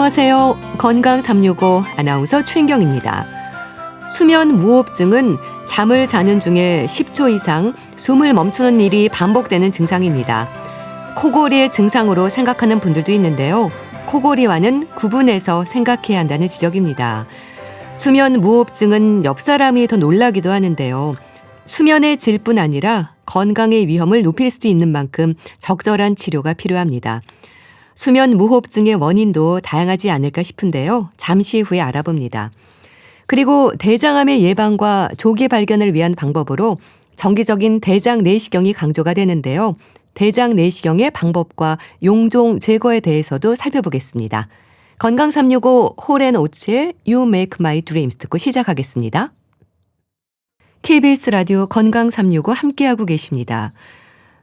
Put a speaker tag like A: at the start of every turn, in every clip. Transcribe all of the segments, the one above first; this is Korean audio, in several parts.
A: 안녕하세요. 건강 365 아나운서 최인경입니다. 수면 무호흡증은 잠을 자는 중에 10초 이상 숨을 멈추는 일이 반복되는 증상입니다. 코골이의 증상으로 생각하는 분들도 있는데요. 코골이와는 구분해서 생각해야 한다는 지적입니다. 수면 무호흡증은 옆 사람이 더 놀라기도 하는데요. 수면의 질뿐 아니라 건강의 위험을 높일 수도 있는 만큼 적절한 치료가 필요합니다. 수면 무호흡증의 원인도 다양하지 않을까 싶은데요. 잠시 후에 알아봅니다. 그리고 대장암의 예방과 조기 발견을 위한 방법으로 정기적인 대장 내시경이 강조가 되는데요. 대장 내시경의 방법과 용종 제거에 대해서도 살펴보겠습니다. 건강 365 홀앤오츠의 You Make My Dreams 듣고 시작하겠습니다. KBS 라디오 건강 365 함께하고 계십니다.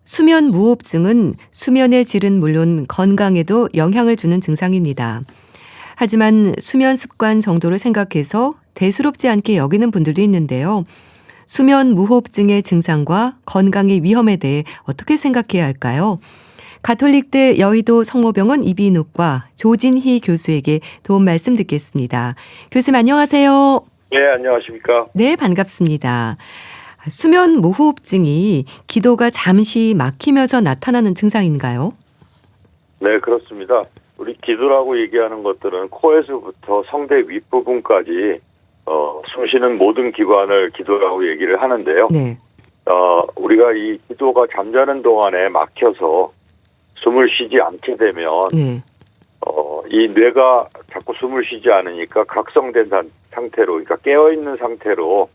A: 수면 무호흡증은 수면의 질은 물론 건강에도 영향을 주는 증상입니다. 하지만 수면 습관 정도를 생각해서 대수롭지 않게 여기는 분들도 있는데요. 수면 무호흡증의 증상과 건강의 위험에 대해 어떻게 생각해야 할까요? 가톨릭대 여의도 성모병원 이비인후과 조진희 교수에게 도움 말씀 듣겠습니다. 교수님 안녕하세요.
B: 네, 안녕하십니까.
A: 네, 반갑습니다. 수면 무호흡증이 기도가 잠시 막히면서 나타나는 증상인가요?
B: 네, 그렇습니다. 우리 기도라고 얘기하는 것들은 코에서부터 성대 윗부분까지 숨 쉬는 모든 기관을 기도라고 얘기를 하는데요.
A: 네.
B: 우리가 이 기도가 잠자는 동안에 막혀서 숨을 쉬지 않게 되면
A: 네.
B: 이 뇌가 자꾸 숨을 쉬지 않으니까 각성된 상태로, 그러니까 깨어있는 상태로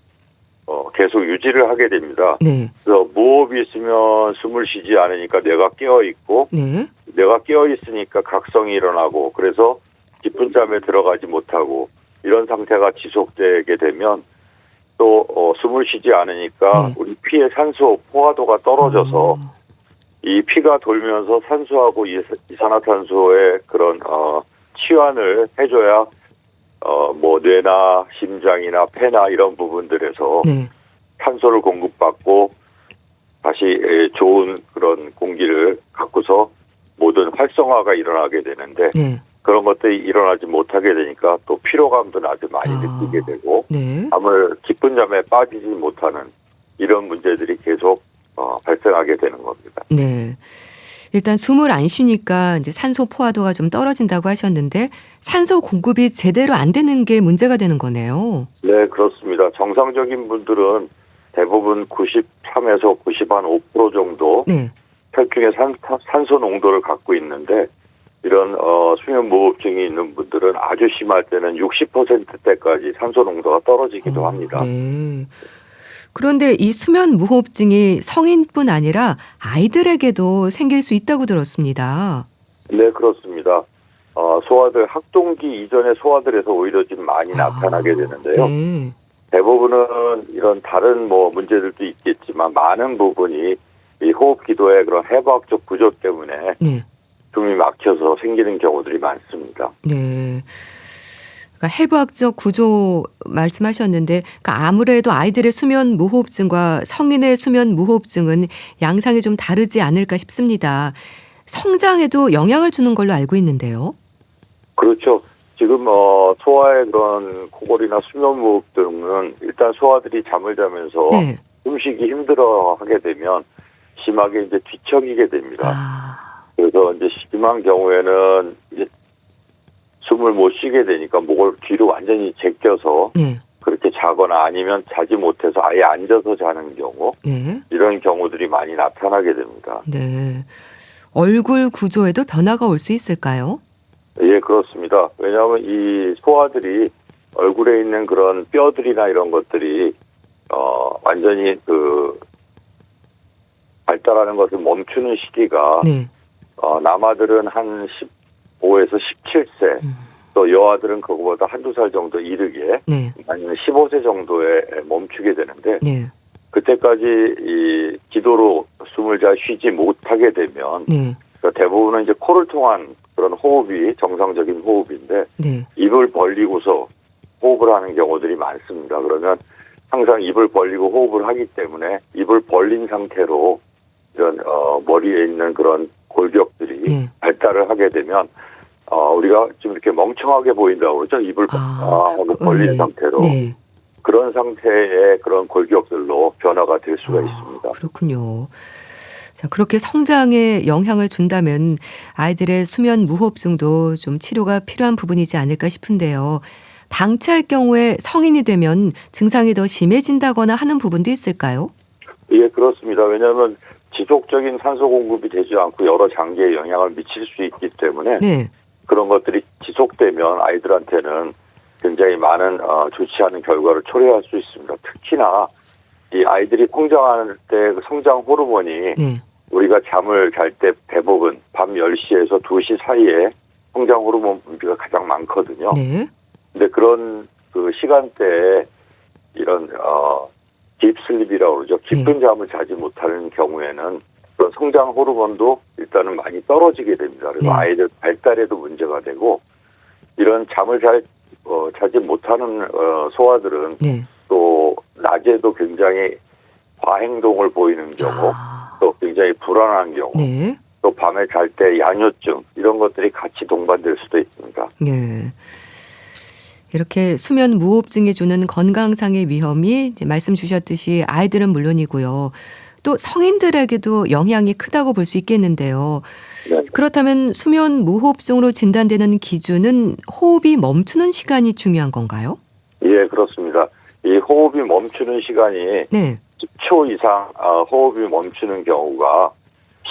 B: 계속 유지를 하게 됩니다.
A: 네.
B: 그래서 무호흡이 있으면 숨을 쉬지 않으니까 뇌가 깨어있고,
A: 네.
B: 뇌가 깨어있으니까 각성이 일어나고, 그래서 깊은 잠에 들어가지 못하고 이런 상태가 지속되게 되면 또 숨을 쉬지 않으니까
A: 네.
B: 우리 피의 산소 포화도가 떨어져서 이 피가 돌면서 산소하고 이산화탄소의 그런 치환을 해줘야 뭐 뇌나 심장이나 폐나 이런 부분들에서
A: 네.
B: 산소를 공급받고 다시 좋은 그런 공기를 갖고서 모든 활성화가 일어나게 되는데
A: 네.
B: 그런 것들이 일어나지 못하게 되니까 또 피로감도 아주 많이 느끼게 되고
A: 네.
B: 잠을 깊은 잠에 빠지지 못하는 이런 문제들이 계속 발생하게 되는 겁니다.
A: 네. 일단 숨을 안 쉬니까 이제 산소 포화도가 좀 떨어진다고 하셨는데 산소 공급이 제대로 안 되는 게 문제가 되는 거네요.
B: 네, 그렇습니다. 정상적인 분들은 대부분 93에서 95% 정도
A: 네.
B: 혈중의 산소 농도를 갖고 있는데 이런 수면 무호흡증이 있는 분들은 아주 심할 때는 60%대까지 산소 농도가 떨어지기도 합니다.
A: 네. 그런데 이 수면 무호흡증이 성인뿐 아니라 아이들에게도 생길 수 있다고 들었습니다.
B: 네, 그렇습니다. 소아들 학동기 이전의 소아들에서 오히려 좀 많이 나타나게 되는데요.
A: 네.
B: 대부분은 이런 다른 문제들도 있겠지만 많은 부분이 이 호흡 기도의 그런 해부학적 구조 때문에
A: 네.
B: 숨이 막혀서 생기는 경우들이 많습니다.
A: 네. 그러니까 해부학적 구조 말씀하셨는데 그러니까 아무래도 아이들의 수면 무호흡증과 성인의 수면 무호흡증은 양상이 좀 다르지 않을까 싶습니다. 성장에도 영향을 주는 걸로 알고 있는데요.
B: 그렇죠. 지금 소아의 그런 코골이나 수면 무호흡증은 일단 소아들이 잠을 자면서
A: 네.
B: 숨쉬기 힘들어하게 되면 심하게 이제 뒤척이게 됩니다. 그래서 이제 심한 경우에는 이제 숨을 못 쉬게 되니까 목을 뒤로 완전히 제껴서
A: 네.
B: 그렇게 자거나 아니면 자지 못해서 아예 앉아서 자는 경우
A: 네.
B: 이런 경우들이 많이 나타나게 됩니다.
A: 네. 얼굴 구조에도 변화가 올 수 있을까요?
B: 예, 그렇습니다. 왜냐하면 이 소아들이 얼굴에 있는 그런 뼈들이나 이런 것들이 완전히 발달하는 것을 멈추는 시기가
A: 네.
B: 남아들은 한 15에서 17세 또 여아들은 그거보다 한두 살 정도 이르게
A: 네.
B: 아니면 15세 정도에 멈추게 되는데
A: 네.
B: 그때까지 이 기도로 숨을 잘 쉬지 못하게 되면
A: 네.
B: 그러니까 대부분은 이제 코를 통한 그런 호흡이 정상적인 호흡인데
A: 네.
B: 입을 벌리고서 호흡을 하는 경우들이 많습니다. 그러면 항상 입을 벌리고 호흡을 하기 때문에 입을 벌린 상태로 이런 머리에 있는 그런 골격들이
A: 네.
B: 발달을 하게 되면 우리가 좀 이렇게 멍청하게 보인다고 그러죠. 입을 하고 벌린 상태로.
A: 네.
B: 그런 상태의 그런 골격들로 변화가 될 수가 있습니다.
A: 그렇군요. 자, 그렇게 성장에 영향을 준다면 아이들의 수면 무호흡증도 좀 치료가 필요한 부분이지 않을까 싶은데요. 방치할 경우에 성인이 되면 증상이 더 심해진다거나 하는 부분도 있을까요?
B: 예, 그렇습니다. 왜냐하면 지속적인 산소 공급이 되지 않고 여러 장기에 영향을 미칠 수 있기 때문에
A: 네.
B: 그런 것들이 지속되면 아이들한테는 굉장히 많은 좋지 않은 결과를 초래할 수 있습니다. 특히나 이 아이들이 성장할 때 성장 호르몬이
A: 네.
B: 우리가 잠을 잘 때 대부분 밤 10시에서 2시 사이에 성장 호르몬 분비가 가장 많거든요.
A: 네.
B: 근데 그런 그 시간대에 이런 딥슬립이라고 그러죠. 깊은 잠을 자지 못하는 경우에는 그런 성장 호르몬도 일단은 많이 떨어지게 됩니다. 그리고
A: 네.
B: 아이들 발달에도 문제가 되고 이런 잠을 잘 자지 못하는 소아들은
A: 네.
B: 또 낮에도 굉장히 과행동을 보이는 경우 또 굉장히 불안한 경우
A: 네.
B: 또 밤에 잘 때 양요증 이런 것들이 같이 동반될 수도 있습니다.
A: 네. 이렇게 수면 무호흡증이 주는 건강상의 위험이 이제 말씀 주셨듯이 아이들은 물론이고요. 또 성인들에게도 영향이 크다고 볼 수 있겠는데요.
B: 네.
A: 그렇다면 수면 무호흡증으로 진단되는 기준은 호흡이 멈추는 시간이 중요한 건가요?
B: 예, 그렇습니다. 이 호흡이 멈추는 시간이
A: 네.
B: 10초 이상 호흡이 멈추는 경우가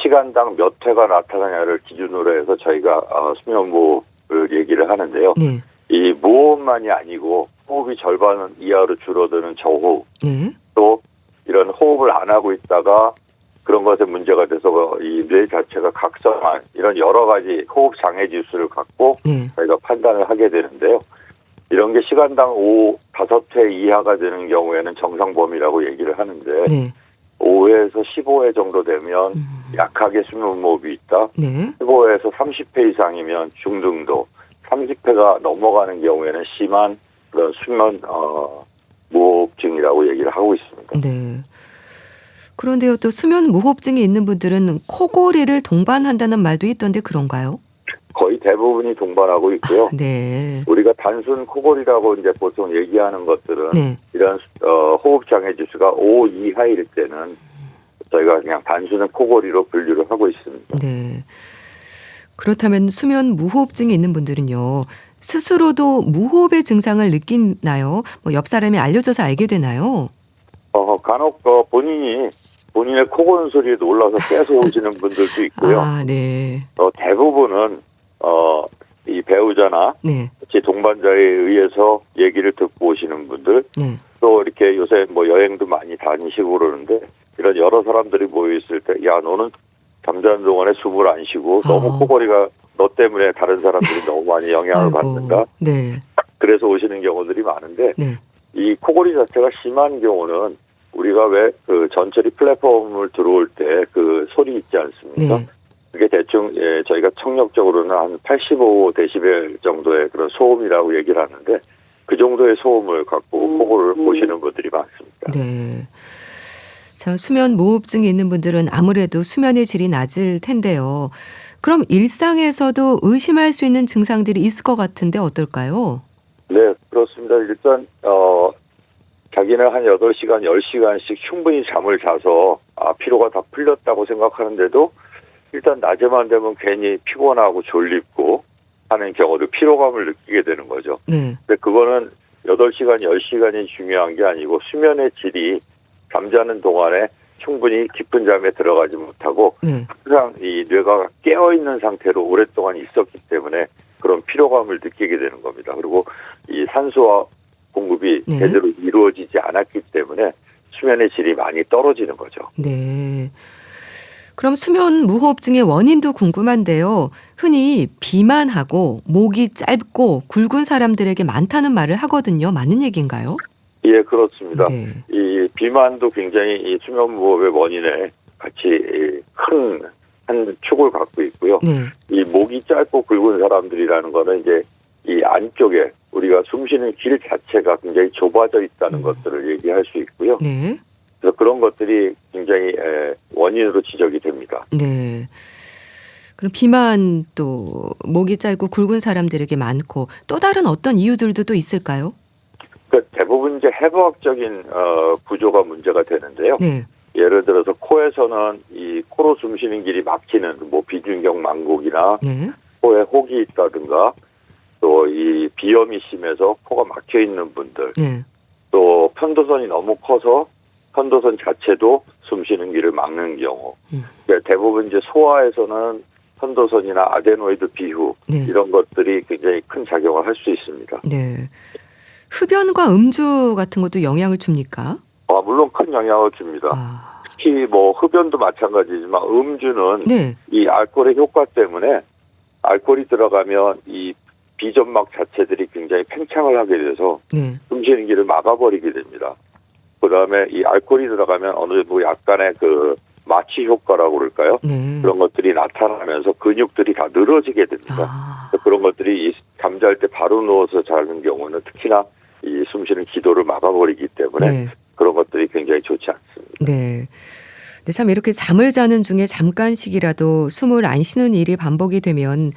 B: 시간당 몇 회가 나타나냐를 기준으로 해서 저희가 수면 무호흡을 얘기를 하는데요.
A: 네.
B: 이 무호흡만이 아니고 호흡이 절반 이하로 줄어드는 저호흡
A: 네.
B: 또 이런 호흡을 안 하고 있다가 그런 것에 문제가 돼서 이 뇌 자체가 각성한 이런 여러 가지 호흡 장애 지수를 갖고
A: 네.
B: 저희가 판단을 하게 되는데요. 이런 게 시간당 5회 이하가 되는 경우에는 정상 범위라고 얘기를 하는데
A: 네.
B: 5회에서 15회 정도 되면 약하게 수면 무호흡이 있다.
A: 네.
B: 15회에서 30회 이상이면 중등도, 30회가 넘어가는 경우에는 심한 그런 수면 무호흡증이라고 얘기를 하고 있습니다.
A: 네. 그런데요, 또 수면 무호흡증이 있는 분들은 코골이를 동반한다는 말도 있던데 그런가요?
B: 거의 대부분이 동반하고 있고요.
A: 네.
B: 우리가 단순 코골이라고 이제 보통 얘기하는 것들은
A: 네.
B: 이런 호흡 장애 지수가 5 이하일 때는 저희가 그냥 단순한 코골이로 분류를 하고 있습니다.
A: 네. 그렇다면 수면 무호흡증이 있는 분들은요, 스스로도 무호흡의 증상을 느끼나요? 뭐 옆 사람이 알려줘서 알게 되나요?
B: 간혹 본인의 코 고는 소리에 놀라서 깨서 오시는 분들도 있고요.
A: 아, 네.
B: 대부분은 이 배우자나
A: 네.
B: 제 동반자에 의해서 얘기를 듣고 오시는 분들,
A: 네.
B: 또 이렇게 요새 뭐 여행도 많이 다니시고 그러는데 이런 여러 사람들이 모여 있을 때, 야 너는 잠자는 동안에 숨을 안 쉬고 너무 코골이가 너 때문에 다른 사람들이 너무 많이 영향을 받는다.
A: 네.
B: 그래서 오시는 경우들이 많은데
A: 네.
B: 이 코골이 자체가 심한 경우는 우리가 왜 그 전철이 플랫폼을 들어올 때 그 소리 있지 않습니까?
A: 네.
B: 그게 대충 저희가 청력적으로는 한 85데시벨 정도의 그런 소음이라고 얘기를 하는데 그 정도의 소음을 갖고 코골을 보시는 분들이 많습니다.
A: 네. 자, 수면 무호흡증이 있는 분들은 아무래도 수면의 질이 낮을 텐데요. 그럼 일상에서도 의심할 수 있는 증상들이 있을 것 같은데 어떨까요?
B: 네, 그렇습니다. 일단 자기는 한 8시간, 10시간씩 충분히 잠을 자서 피로가 다 풀렸다고 생각하는데도 일단 낮에만 되면 괜히 피곤하고 졸립고 하는 경우도 피로감을 느끼게 되는 거죠.
A: 네.
B: 근데 그거는 8시간, 10시간이 중요한 게 아니고 수면의 질이 잠자는 동안에 충분히 깊은 잠에 들어가지 못하고
A: 네.
B: 항상 이 뇌가 깨어있는 상태로 오랫동안 있었기 때문에 그런 피로감을 느끼게 되는 겁니다. 그리고 이 산소와 공급이
A: 네.
B: 제대로 이루어지지 않았기 때문에 수면의 질이 많이 떨어지는 거죠.
A: 네. 그럼 수면 무호흡증의 원인도 궁금한데요. 흔히 비만하고 목이 짧고 굵은 사람들에게 많다는 말을 하거든요. 맞는 얘기인가요?
B: 예, 그렇습니다.
A: 네.
B: 이 비만도 굉장히 이 수면 무호흡의 원인에 같이 큰 한 축을 갖고 있고요.
A: 네.
B: 이 목이 짧고 굵은 사람들이라는 거는 이제 이 안쪽에 우리가 숨 쉬는 길 자체가 굉장히 좁아져 있다는 것들을 얘기할 수 있고요.
A: 네.
B: 그래서 그런 것들이 굉장히 원인으로 지적이 됩니다.
A: 네. 그럼 비만 또 목이 짧고 굵은 사람들에게 많고 또 다른 어떤 이유들도 또 있을까요?
B: 그러니까 대부분 이제 해부학적인 구조가 문제가 되는데요.
A: 네.
B: 예를 들어서 코에서는 이 코로 숨쉬는 길이 막히는 뭐 비중격 망곡이나
A: 네.
B: 코에 혹이 있다든가 또 이 비염이 심해서 코가 막혀 있는 분들,
A: 네.
B: 또 편도선이 너무 커서 편도선 자체도 숨쉬는 길을 막는 경우. 그러니까 대부분 이제 소아에서는 편도선이나 아데노이드 비후
A: 네.
B: 이런 것들이 굉장히 큰 작용을 할 수 있습니다.
A: 네. 흡연과 음주 같은 것도 영향을 줍니까?
B: 물론 큰 영향을 줍니다.
A: 아.
B: 특히 뭐 흡연도 마찬가지지만 음주는
A: 네.
B: 이 알코올의 효과 때문에 알코올이 들어가면 이 비점막 자체들이 굉장히 팽창을 하게 돼서
A: 네.
B: 숨쉬는 길을 막아버리게 됩니다. 그다음에 이 알코올이 들어가면 어느 정도 약간의 그 마취 효과라고 그럴까요?
A: 네.
B: 그런 것들이 나타나면서 근육들이 다 늘어지게 됩니다.
A: 아.
B: 그런 것들이 잠잘 때 바로 누워서 자는 경우는 특히나 이 숨쉬는 기도를 막아버리기 때문에
A: 네.
B: 그런 것들이 굉장히 좋지 않습니다.
A: 네. 근데 참 이렇게 잠을 자는 중에 잠깐씩이라도 숨을 안 쉬는 일이 반복이 되면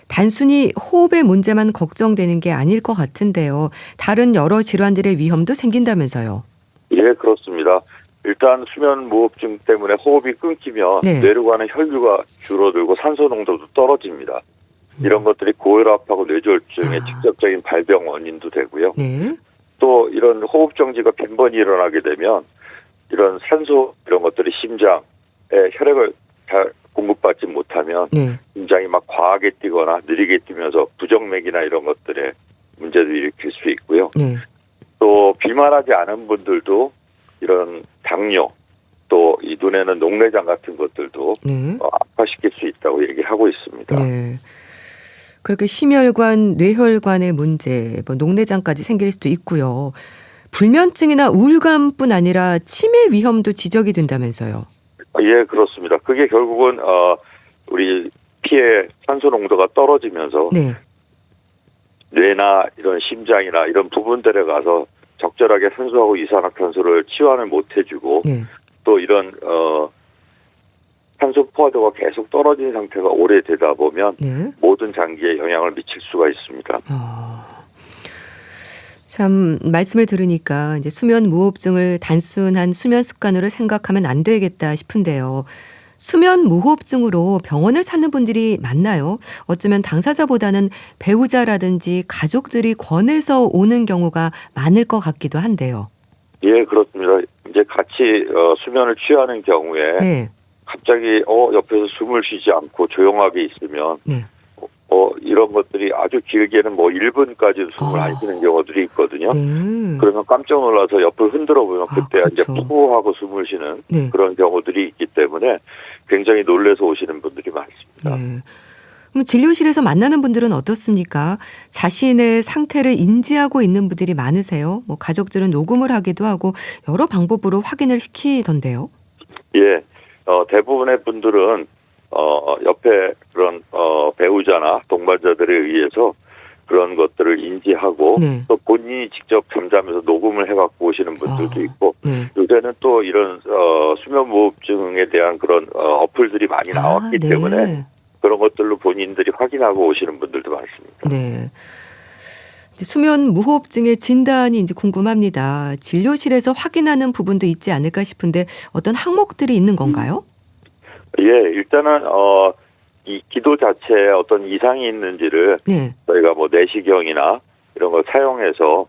A: 단순히 호흡의 문제만 걱정되는 게 아닐 것 같은데요. 다른 여러 질환들의 위험도 생긴다면서요.
B: 예, 그렇습니다. 일단 수면 무호흡증 때문에 호흡이 끊기면
A: 네.
B: 뇌로 가는 혈류가 줄어들고 산소 농도도 떨어집니다. 이런 것들이 고혈압하고 뇌졸중의 직접적인 발병 원인도 되고요.
A: 네.
B: 또 이런 호흡 정지가 빈번히 일어나게 되면 이런 산소 이런 것들이 심장에 혈액을 잘 공급받지 못하면
A: 네.
B: 심장이 막 과하게 뛰거나 느리게 뛰면서 부정맥이나 이런 것들에 문제를 일으킬 수 있고요.
A: 네.
B: 또 비만하지 않은 분들도 이런 당뇨 또 이 눈에는 녹내장 같은 것들도
A: 네.
B: 악화시킬 수 있다고 얘기하고 있습니다.
A: 네. 그렇게 심혈관, 뇌혈관의 문제, 뭐 녹내장까지 생길 수도 있고요. 불면증이나 우울감뿐 아니라 치매 위험도 지적이 된다면서요.
B: 예, 그렇습니다. 그게 결국은 우리 피의 산소 농도가 떨어지면서
A: 네.
B: 뇌나 이런 심장이나 이런 부분들에 가서 적절하게 산소하고 이산화탄소를 치환을 못 해주고
A: 네.
B: 또 이런 산소 포화도가 계속 떨어진 상태가 오래되다 보면
A: 네.
B: 모든 장기에 영향을 미칠 수가 있습니다.
A: 참 말씀을 들으니까 이제 수면 무호흡증을 단순한 수면 습관으로 생각하면 안 되겠다 싶은데요. 수면 무호흡증으로 병원을 찾는 분들이 많나요? 어쩌면 당사자보다는 배우자라든지 가족들이 권해서 오는 경우가 많을 것 같기도 한데요.
B: 예, 그렇습니다. 이제 같이 수면을 취하는 경우에
A: 네.
B: 갑자기 옆에서 숨을 쉬지 않고 조용하게 있으면
A: 네.
B: 이런 것들이 아주 길게는 뭐 1분까지도 숨을 안 쉬는 경우들이 있거든요.
A: 네.
B: 그러면 깜짝 놀라서 옆을 흔들어 보면 그때 이제
A: 그렇죠.
B: 푸 하고 숨을 쉬는
A: 네.
B: 그런 경우들이 있기 때문에 굉장히 놀라서 오시는 분들이 많습니다.
A: 네. 그럼 진료실에서 만나는 분들은 어떻습니까? 자신의 상태를 인지하고 있는 분들이 많으세요? 뭐 가족들은 녹음을 하기도 하고 여러 방법으로 확인을 시키던데요.
B: 예, 대부분의 분들은 옆에 그런 배우자나 동반자들에 의해서 그런 것들을 인지하고
A: 네.
B: 또 본인이 직접 잠자면서 녹음을 해갖고 오시는 분들도 있고
A: 네.
B: 요새는 또 이런 수면무호흡증에 대한 그런 어플들이 많이 나왔기
A: 네.
B: 때문에 그런 것들로 본인들이 확인하고 오시는 분들도 많습니다.
A: 네. 이제 수면 무호흡증의 진단이 이제 궁금합니다. 진료실에서 확인하는 부분도 있지 않을까 싶은데 어떤 항목들이 있는 건가요?
B: 예, 일단은 이 기도 자체에 어떤 이상이 있는지를
A: 네.
B: 저희가 뭐 내시경이나 이런 걸 사용해서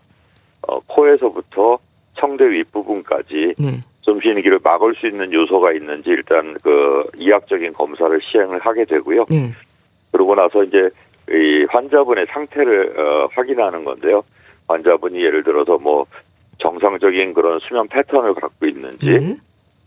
B: 코에서부터 청대 윗부분까지
A: 네.
B: 숨쉬는 길을 막을 수 있는 요소가 있는지 일단 그 이학적인 검사를 시행을 하게 되고요.
A: 네.
B: 그러고 나서 이제 이 환자분의 상태를 확인하는 건데요. 환자분이 예를 들어서 뭐 정상적인 그런 수면 패턴을 갖고 있는지
A: 네.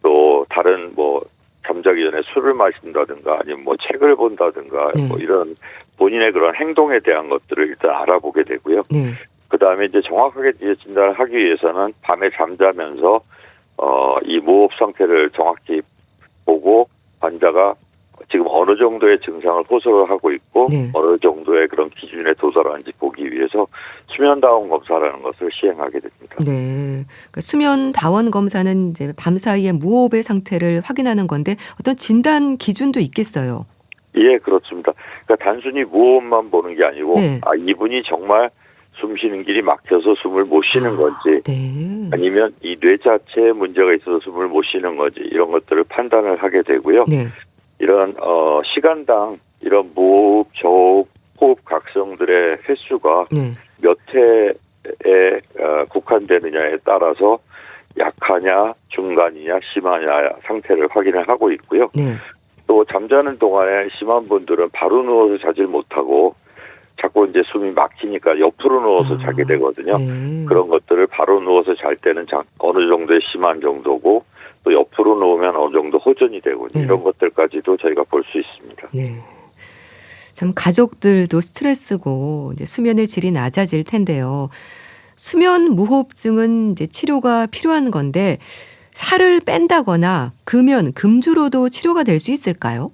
B: 또 다른 뭐 잠자기 전에 술을 마신다든가 아니면 뭐 책을 본다든가
A: 네.
B: 뭐 이런 본인의 그런 행동에 대한 것들을 일단 알아보게 되고요.
A: 네.
B: 그 다음에 이제 정확하게 이제 진단을 하기 위해서는 밤에 잠자면서 이 무호흡 상태를 정확히 보고 환자가 지금 어느 정도의 증상을 호소를 하고 있고
A: 네.
B: 어느 정도의 그런 기준에 도달하는지 보기 위해서 수면다운 검사라는 것을 시행하게 됩니다.
A: 네. 그러니까 수면 다원 검사는 이제 밤 사이에 무호흡의 상태를 확인하는 건데 어떤 진단 기준도 있겠어요.
B: 예, 그렇습니다. 그러니까 단순히 무호흡만 보는 게 아니고
A: 네.
B: 이분이 정말 숨 쉬는 길이 막혀서 숨을 못 쉬는 건지
A: 네.
B: 아니면 이 뇌 자체에 문제가 있어서 숨을 못 쉬는 건지 이런 것들을 판단을 하게 되고요.
A: 네.
B: 이런 시간당 이런 무호흡, 저호흡, 호흡 각성들의 횟수가
A: 네.
B: 몇 회에 국한되느냐에 따라서 약하냐, 중간이냐, 심하냐 상태를 확인을 하고 있고요.
A: 네.
B: 또 잠자는 동안에 심한 분들은 바로 누워서 자질 못하고 자꾸 이제 숨이 막히니까 옆으로 누워서 자게 되거든요.
A: 네.
B: 그런 것들을 바로 누워서 잘 때는 어느 정도의 심한 정도고 또 옆으로 누우면 어느 정도 호전이 되고
A: 네.
B: 이런 것들까지도 저희가 볼 수 있습니다.
A: 네. 참 가족들도 스트레스고 이제 수면의 질이 낮아질 텐데요. 수면 무호흡증은 이제 치료가 필요한 건데 살을 뺀다거나 금주로도 치료가 될 수 있을까요?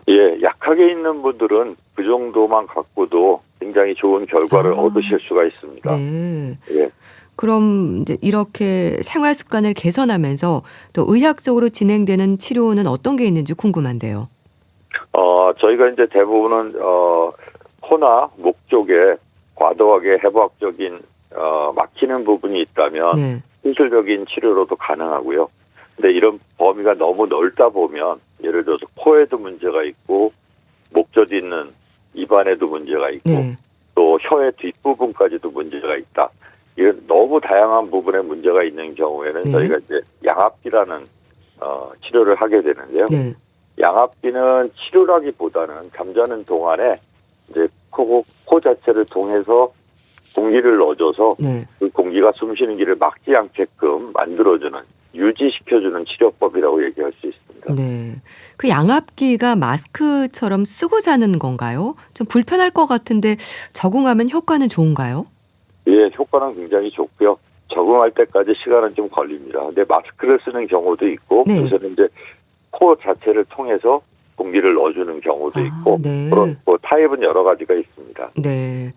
B: 예, 약하게 있는 분들은 그 정도만 갖고도 굉장히 좋은 결과를 얻으실 수가 있습니다.
A: 네.
B: 예.
A: 그럼 이제 이렇게 생활 습관을 개선하면서 또 의학적으로 진행되는 치료는 어떤 게 있는지 궁금한데요.
B: 저희가 이제 대부분은 코나 목 쪽에 과도하게 해부학적인 막히는 부분이 있다면
A: 네.
B: 수술적인 치료로도 가능하고요. 근데 이런 범위가 너무 넓다 보면 예를 들어서 코에도 문제가 있고 목젖 있는 입안에도 문제가 있고
A: 네.
B: 또 혀의 뒷부분까지도 문제가 있다. 이런 너무 다양한 부분에 문제가 있는 경우에는
A: 네.
B: 저희가 이제 양압기라는 치료를 하게 되는데요.
A: 네.
B: 양압기는 치료라기보다는 잠자는 동안에 이제 코 자체를 통해서 공기를 넣어줘서
A: 네.
B: 그 공기가 숨쉬는 길을 막지 않게끔 만들어주는 유지시켜주는 치료법이라고 얘기할 수 있습니다.
A: 네. 그 양압기가 마스크처럼 쓰고 자는 건가요? 좀 불편할 것 같은데 적응하면 효과는 좋은가요?
B: 예, 효과는 굉장히 좋고요. 적응할 때까지 시간은 좀 걸립니다. 근데 마스크를 쓰는 경우도 있고,
A: 네.
B: 요새는 이제 코 자체를 통해서 공기를 넣어주는 경우도 있고,
A: 네.
B: 그런 타입은 여러 가지가 있습니다.
A: 네.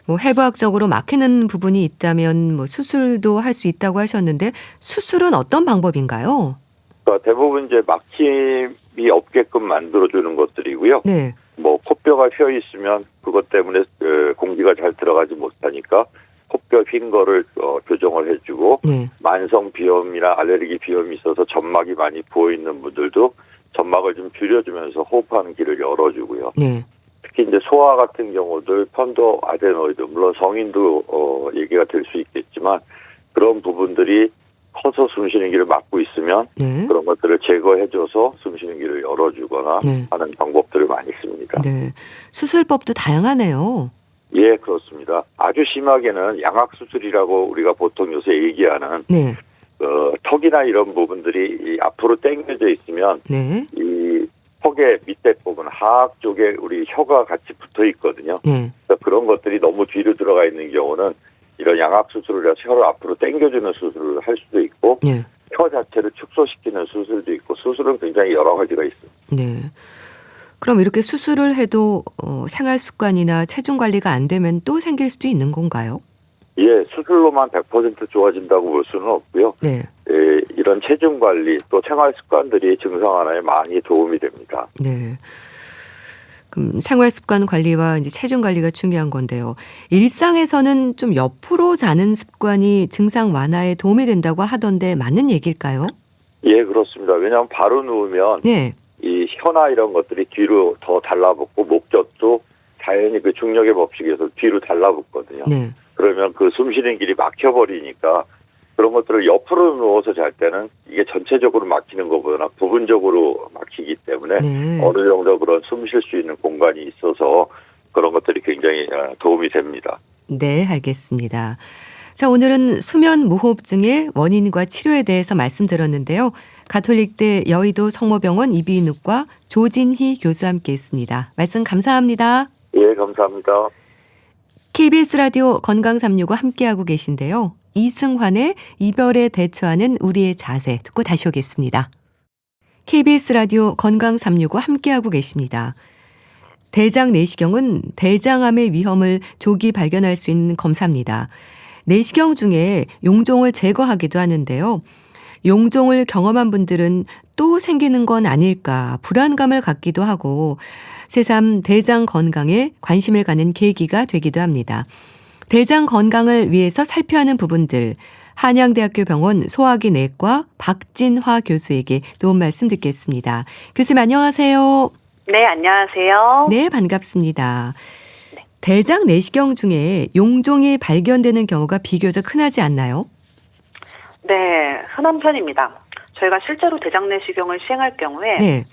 A: 뭐 해부학적으로 막히는 부분이 있다면 뭐 수술도 할 수 있다고 하셨는데 수술은 어떤 방법인가요?
B: 그러니까 대부분 이제 막힘이 없게끔 만들어주는 것들이고요.
A: 네.
B: 뭐 코뼈가 휘어 있으면 그것 때문에 공기가 잘 들어가지 못하니까 코뼈 휜 거를 교정을 해주고
A: 네. 만성
B: 비염이나 알레르기 비염이 있어서 점막이 많이 부어 있는 분들도 점막을 좀 줄여주면서 호흡하는 길을 열어주고요.
A: 네.
B: 특히 이제 소아 같은 경우들 편도 아데노이드 물론 성인도 얘기가 될 수 있겠지만 그런 부분들이 커서 숨쉬는 길을 막고 있으면
A: 네.
B: 그런 것들을 제거해줘서 숨쉬는 길을 열어주거나
A: 네.
B: 하는 방법들을 많이 씁니다.
A: 네. 수술법도 다양하네요.
B: 예, 그렇습니다. 아주 심하게는 양악수술이라고 우리가 보통 요새 얘기하는
A: 네.
B: 턱이나 이런 부분들이 이 앞으로 당겨져 있으면
A: 네.
B: 이 턱의 밑에 부분 하악 쪽에 우리 혀가 같이 붙어 있거든요.
A: 네.
B: 그래서 그런 것들이 너무 뒤로 들어가 있는 경우는 이런 양악수술을 해서 혀를 앞으로 당겨주는 수술을 할 수도 있고
A: 네.
B: 혀 자체를 축소시키는 수술도 있고 수술은 굉장히 여러 가지가 있습니다.
A: 네. 그럼 이렇게 수술을 해도 생활 습관이나 체중 관리가 안 되면 또 생길 수도 있는 건가요?
B: 예, 수술로만 100% 좋아진다고 볼 수는 없고요.
A: 네.
B: 예, 이런 체중 관리 또 생활 습관들이 증상 완화에 많이 도움이 됩니다.
A: 네. 그럼 생활 습관 관리와 이제 체중 관리가 중요한 건데요. 일상에서는 좀 옆으로 자는 습관이 증상 완화에 도움이 된다고 하던데 맞는 얘기일까요?
B: 예, 그렇습니다. 왜냐하면 바로 누우면
A: 네.
B: 이 혀나 이런 것들이 뒤로 더 달라붙고 목젖도 자연히 그 중력의 법칙에서 뒤로 달라붙거든요.
A: 네.
B: 그러면 그 숨쉬는 길이 막혀버리니까 그런 것들을 옆으로 누워서 잘 때는 이게 전체적으로 막히는 것보다 부분적으로 막히기 때문에
A: 네.
B: 어느 정도 그런 숨 쉴 수 있는 공간이 있어서 그런 것들이 굉장히 도움이 됩니다.
A: 네, 알겠습니다. 자, 오늘은 수면 무호흡증의 원인과 치료에 대해서 말씀드렸는데요. 가톨릭대 여의도 성모병원 이비인후과 조진희 교수와 함께했습니다. 말씀 감사합니다.
B: 예, 감사합니다.
A: KBS 라디오 건강365 함께하고 계신데요. 이승환의 이별에 대처하는 우리의 자세 듣고 다시 오겠습니다. KBS 라디오 건강365 함께하고 계십니다. 대장 내시경은 대장암의 위험을 조기 발견할 수 있는 검사입니다. 내시경 중에 용종을 제거하기도 하는데요. 용종을 경험한 분들은 또 생기는 건 아닐까 불안감을 갖기도 하고 새삼 대장 건강에 관심을 갖는 계기가 되기도 합니다. 대장 건강을 위해서 살펴야 하는 부분들 한양대학교 병원 소화기 내과 박진화 교수에게 도움 말씀 듣겠습니다. 교수님 안녕하세요.
C: 네, 안녕하세요.
A: 네, 반갑습니다. 대장 내시경 중에 용종이 발견되는 경우가 비교적 흔하지 않나요?
C: 네, 흔한 편입니다. 저희가 실제로 대장 내시경을 시행할 경우에
A: 네.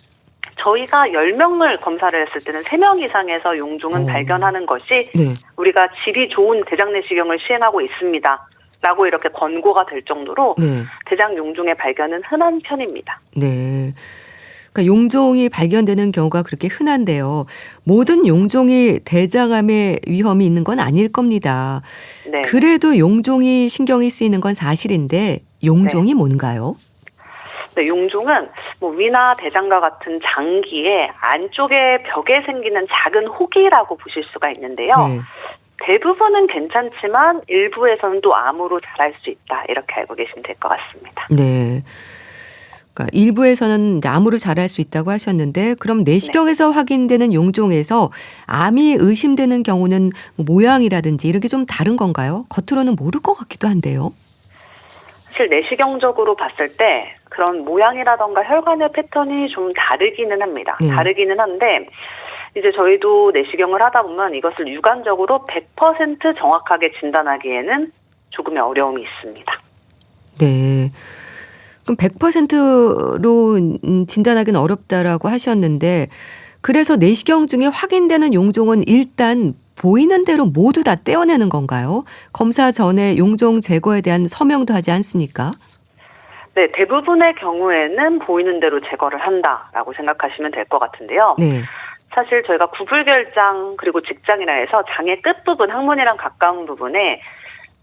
C: 저희가 10명을 검사를 했을 때는 3명 이상에서 용종은 발견하는 것이
A: 네.
C: 우리가 질이 좋은 대장 내시경을 시행하고 있습니다. 라고 이렇게 권고가 될 정도로
A: 네.
C: 대장 용종의 발견은 흔한 편입니다.
A: 네. 그러니까 용종이 발견되는 경우가 그렇게 흔한데요. 모든 용종이 대장암의 위험이 있는 건 아닐 겁니다.
C: 네.
A: 그래도 용종이 신경이 쓰이는 건 사실인데 용종이 뭔가요?
C: 네, 용종은 위나 대장과 같은 장기의 안쪽에 벽에 생기는 작은 혹이라고 보실 수가 있는데요.
A: 네.
C: 대부분은 괜찮지만 일부에서는 또 암으로 자랄 수 있다. 이렇게 알고 계시면 될 것 같습니다.
A: 네. 그러니까 일부에서는 암으로 자랄 수 있다고 하셨는데 그럼 내시경에서 확인되는 용종에서 암이 의심되는 경우는 모양이라든지 이렇게 좀 다른 건가요? 겉으로는 모를 것 같기도 한데요.
C: 사실 내시경적으로 봤을 때 그런 모양이라던가 혈관의 패턴이 좀 다르기는 합니다.
A: 네.
C: 다르기는 한데 이제 저희도 내시경을 하다 보면 이것을 육안적으로 100% 정확하게 진단하기에는 조금의 어려움이 있습니다.
A: 네. 그럼 100%로 진단하기는 어렵다라고 하셨는데 그래서 내시경 중에 확인되는 용종은 일단 보이는 대로 모두 다 떼어내는 건가요? 검사 전에 용종 제거에 대한 서명도 하지 않습니까?
C: 네, 대부분의 경우에는 보이는 대로 제거를 한다라고 생각하시면 될 것 같은데요.
A: 네.
C: 사실 저희가 구불결장 그리고 직장이라 해서 장의 끝부분, 항문이랑 가까운 부분에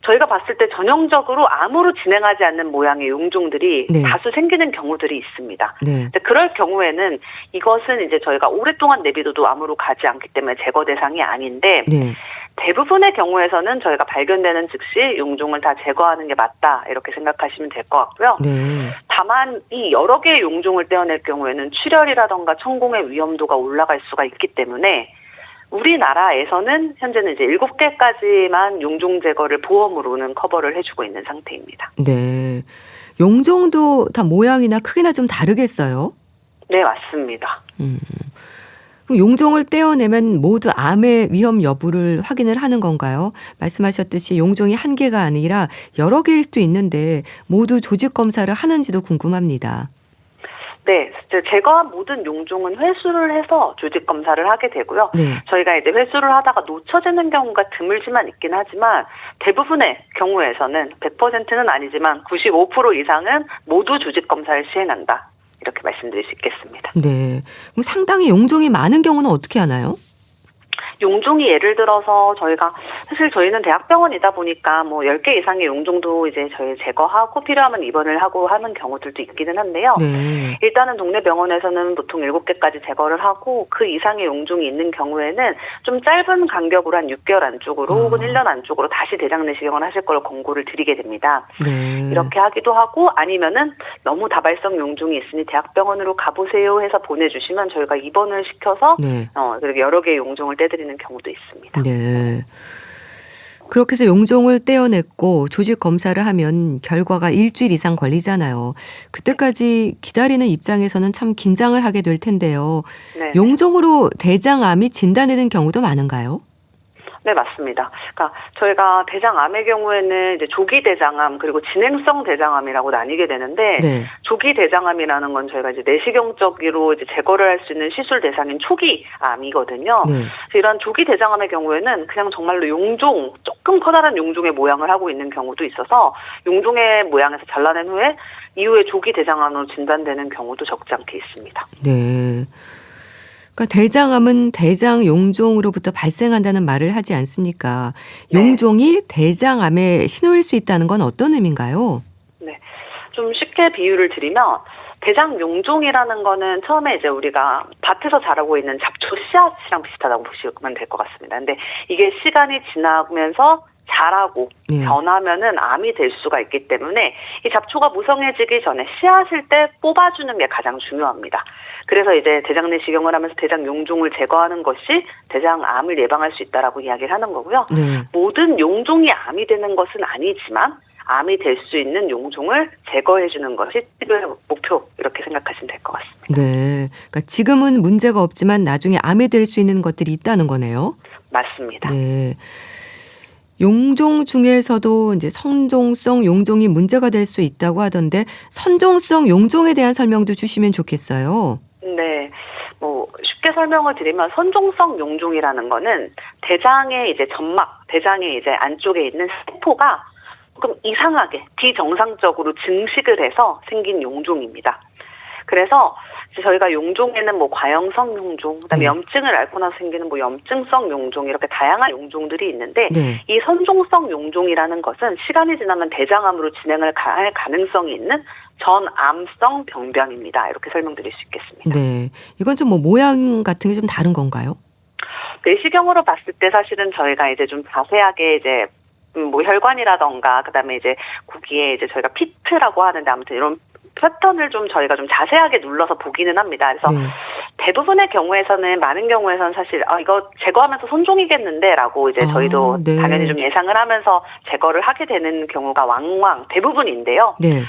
C: 저희가 봤을 때 전형적으로 암으로 진행하지 않는 모양의 용종들이
A: 네.
C: 다수 생기는 경우들이 있습니다.
A: 네.
C: 근데 그럴 경우에는 이것은 이제 저희가 오랫동안 내비둬도 암으로 가지 않기 때문에 제거 대상이 아닌데
A: 네.
C: 대부분의 경우에서는 저희가 발견되는 즉시 용종을 다 제거하는 게 맞다 이렇게 생각하시면 될 것 같고요.
A: 네.
C: 다만 이 여러 개의 용종을 떼어낼 경우에는 출혈이라던가 천공의 위험도가 올라갈 수가 있기 때문에 우리나라에서는 현재는 이제 7개까지만 용종 제거를 보험으로는 커버를 해주고 있는 상태입니다.
A: 네. 용종도 다 모양이나 크기나 좀 다르겠어요?
C: 네, 맞습니다.
A: 그럼 용종을 떼어내면 모두 암의 위험 여부를 확인을 하는 건가요? 말씀하셨듯이 용종이 한 개가 아니라 여러 개일 수도 있는데 모두 조직 검사를 하는지도 궁금합니다.
C: 네, 제거한 모든 용종은 회수를 해서 조직 검사를 하게 되고요.
A: 네.
C: 저희가 이제 회수를 하다가 놓쳐지는 경우가 드물지만 있긴 하지만 대부분의 경우에서는 100%는 아니지만 95% 이상은 모두 조직 검사를 시행한다. 이렇게 말씀드릴 수 있겠습니다.
A: 네. 그럼 상당히 용종이 많은 경우는 어떻게 하나요?
C: 용종이 예를 들어서 저희가 사실 저희는 대학병원이다 보니까 10개 이상의 용종도 이제 저희 제거하고 필요하면 입원을 하고 하는 경우들도 있기는 한데요.
A: 네.
C: 일단은 동네 병원에서는 보통 7개까지 제거를 하고 그 이상의 용종이 있는 경우에는 좀 짧은 간격으로 한 6개월 안쪽으로 혹은 1년 안쪽으로 다시 대장 내시경을 하실 걸 권고를 드리게 됩니다.
A: 네.
C: 이렇게 하기도 하고 아니면은 너무 다발성 용종이 있으니 대학병원으로 가보세요 해서 보내주시면 저희가 입원을 시켜서
A: 네.
C: 그렇게 여러 개의 용종을 떼드리는 경우도 있습니다.
A: 네. 그렇게 해서 용종을 떼어냈고 조직 검사를 하면 결과가 일주일 이상 걸리잖아요. 그때까지 기다리는 입장에서는 참 긴장을 하게 될 텐데요.
C: 네.
A: 용종으로 대장암이 진단되는 경우도 많은가요?
C: 네, 맞습니다. 그러니까 저희가 대장암의 경우에는 이제 조기 대장암 그리고 진행성 대장암이라고 나뉘게 되는데
A: 네.
C: 조기 대장암이라는 건 저희가 이제 내시경적으로 이제 제거를 할 수 있는 시술 대상인 초기 암이거든요.
A: 네.
C: 그래서 이런 조기 대장암의 경우에는 그냥 정말로 용종, 조금 커다란 용종의 모양을 하고 있는 경우도 있어서 용종의 모양에서 잘라낸 후에 이후에 조기 대장암으로 진단되는 경우도 적지 않게 있습니다.
A: 네. 그러니까 대장암은 대장 용종으로부터 발생한다는 말을 하지 않습니까?
C: 네.
A: 용종이 대장암의 신호일 수 있다는 건 어떤 의미인가요?
C: 네, 좀 쉽게 비유를 드리면 대장 용종이라는 거는 처음에 이제 우리가 밭에서 자라고 있는 잡초 씨앗이랑 비슷하다고 보시면 될 것 같습니다. 근데 이게 시간이 지나면서 자라고 변하면은 암이 될 수가 있기 때문에 이 잡초가 무성해지기 전에 씨앗일 때 뽑아주는 게 가장 중요합니다. 그래서 이제 대장 내시경을 하면서 대장 용종을 제거하는 것이 대장암을 예방할 수 있다라고 이야기를 하는 거고요. 모든 용종이 암이 되는 것은 아니지만 암이 될 수 있는 용종을 제거해 주는 것이 치료의 목표, 이렇게 생각하시면 될 것 같습니다.
A: 네, 그러니까 지금은 문제가 없지만 나중에 암이 될 수 있는 것들이 있다는 거네요.
C: 맞습니다.
A: 네. 용종 중에서도 이제 선종성 용종이 문제가 될 수 있다고 하던데 선종성 용종에 대한 설명도 주시면 좋겠어요.
C: 네. 쉽게 설명을 드리면 선종성 용종이라는 거는 대장의 이제 점막, 대장의 이제 안쪽에 있는 세포가 조금 이상하게 비정상적으로 증식을 해서 생긴 용종입니다. 그래서 저희가 용종에는 과형성 용종, 그다음에 염증을 앓고 나서 생기는 염증성 용종, 이렇게 다양한 용종들이 있는데 이 선종성 용종이라는 것은 시간이 지나면 대장암으로 진행을 할 가능성이 있는 전암성 병변입니다. 이렇게 설명드릴 수 있겠습니다.
A: 네, 이건 좀 모양 같은 게 좀 다른 건가요?
C: 내시경으로 봤을 때 사실은 저희가 이제 좀 자세하게 이제 혈관이라던가 그다음에 이제 거기에 이제 저희가 피트라고 하는데 아무튼 이런 패턴을 좀 저희가 좀 자세하게 눌러서 보기는 합니다. 그래서 대부분의 경우에서는, 많은 경우에서는 사실 이거 제거하면서 선종이겠는데라고 이제 저희도 당연히 좀 예상을 하면서 제거를 하게 되는 경우가 왕왕 대부분인데요. 네,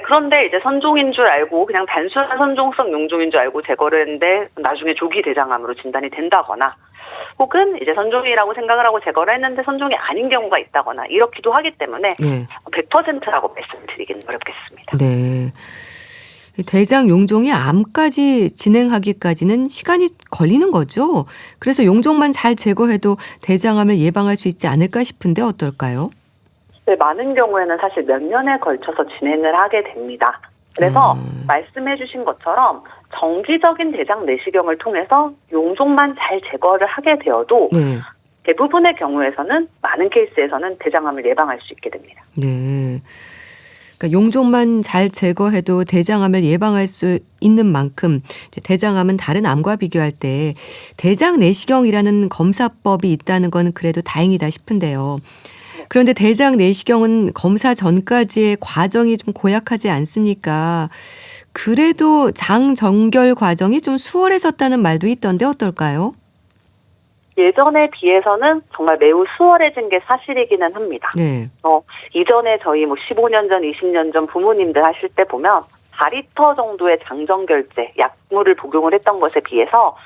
C: 그런데 이제 선종인 줄 알고 그냥 단순한 선종성 용종인 줄 알고 제거를 했는데 나중에 조기 대장암으로 진단이 된다거나, 혹은 이제 선종이라고 생각을 하고 제거를 했는데 선종이 아닌 경우가 있다거나 이렇기도 하기 때문에 100%라고 말씀드리기는 어렵겠습니다.
A: 네. 대장 용종이 암까지 진행하기까지는 시간이 걸리는 거죠. 그래서 용종만 잘 제거해도 대장암을 예방할 수 있지 않을까 싶은데 어떨까요?
C: 네, 많은 경우에는 사실 몇 년에 걸쳐서 진행을 하게 됩니다. 그래서 말씀해 주신 것처럼 정기적인 대장 내시경을 통해서 용종만 잘 제거를 하게 되어도 대부분의 경우에서는, 많은 케이스에서는 대장암을 예방할 수 있게 됩니다.
A: 네. 그러니까 용종만 잘 제거해도 대장암을 예방할 수 있는 만큼 대장암은 다른 암과 비교할 때 대장 내시경이라는 검사법이 있다는 건 그래도 다행이다 싶은데요. 그런데 대장 내시경은 검사 전까지의 과정이 좀 고약하지 않습니까? 그래도 장 정결 과정이 좀 수월해졌다는 말도 있던데 어떨까요?
C: 예전에 비해서는 정말 매우 수월해진 게 사실이기는 합니다. 이전에 저희 15년 전, 20년 전 부모님들 하실 때 보면 4리터 정도의 장정결제, 약물을 복용을 했던 것에 비해서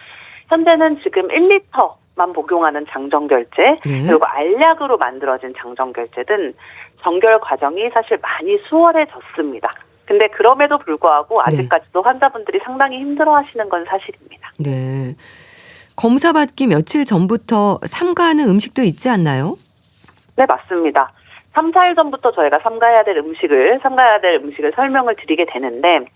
C: 현재는 지금 1리터만 복용하는 장정결제, 그리고 알약으로 만들어진 장정결제 등 정결 과정이 사실 많이 수월해졌습니다. 근데 그럼에도 불구하고 아직까지도 환자분들이 상당히 힘들어하시는 건 사실입니다.
A: 네. 검사 받기 며칠 전부터 삼가하는 음식도 있지 않나요?
C: 네, 맞습니다. 3, 4일 전부터 저희가 삼가해야 될 음식을 설명을 드리게 되는데,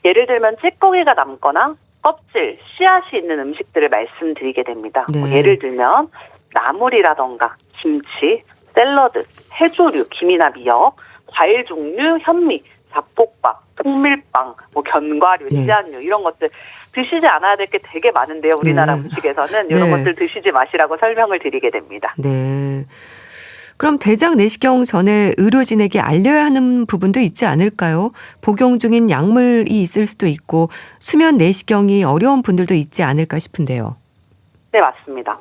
C: 예를 들면 찌꺼기가 남거나 껍질, 씨앗이 있는 음식들을 말씀드리게 됩니다. 예를 들면 나물이라던가 김치, 샐러드, 해조류, 김이나 미역, 과일 종류, 현미, 잡곡밥, 통밀빵, 견과류, 씨앗류, 이런 것들 드시지 않아야 될 게 되게 많은데요. 우리나라 음식에서는 이런 것들 드시지 마시라고 설명을 드리게 됩니다.
A: 네. 그럼 대장 내시경 전에 의료진에게 알려야 하는 부분도 있지 않을까요? 복용 중인 약물이 있을 수도 있고 수면 내시경이 어려운 분들도 있지 않을까 싶은데요.
C: 네, 맞습니다.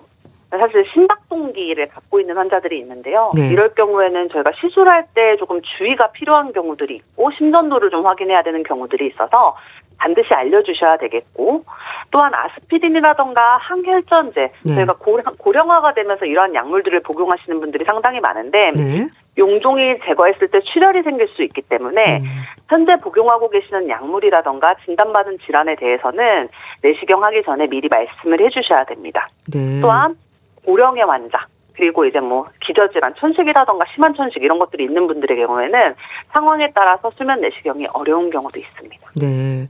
C: 사실 심박동기를 갖고 있는 환자들이 있는데요. 이럴 경우에는 저희가 시술할 때 조금 주의가 필요한 경우들이 있고 심전도를 좀 확인해야 되는 경우들이 있어서 반드시 알려주셔야 되겠고, 또한 아스피린이라던가 항혈전제, 저희가 고령화가 되면서 이러한 약물들을 복용하시는 분들이 상당히 많은데 용종이 제거했을 때 출혈이 생길 수 있기 때문에 현재 복용하고 계시는 약물이라던가 진단받은 질환에 대해서는 내시경 하기 전에 미리 말씀을 해주셔야 됩니다. 또한 고령의 환자, 그리고 이제 기저질환, 천식이라던가 심한 천식 이런 것들이 있는 분들의 경우에는 상황에 따라서 수면 내시경이 어려운 경우도 있습니다.
A: 네.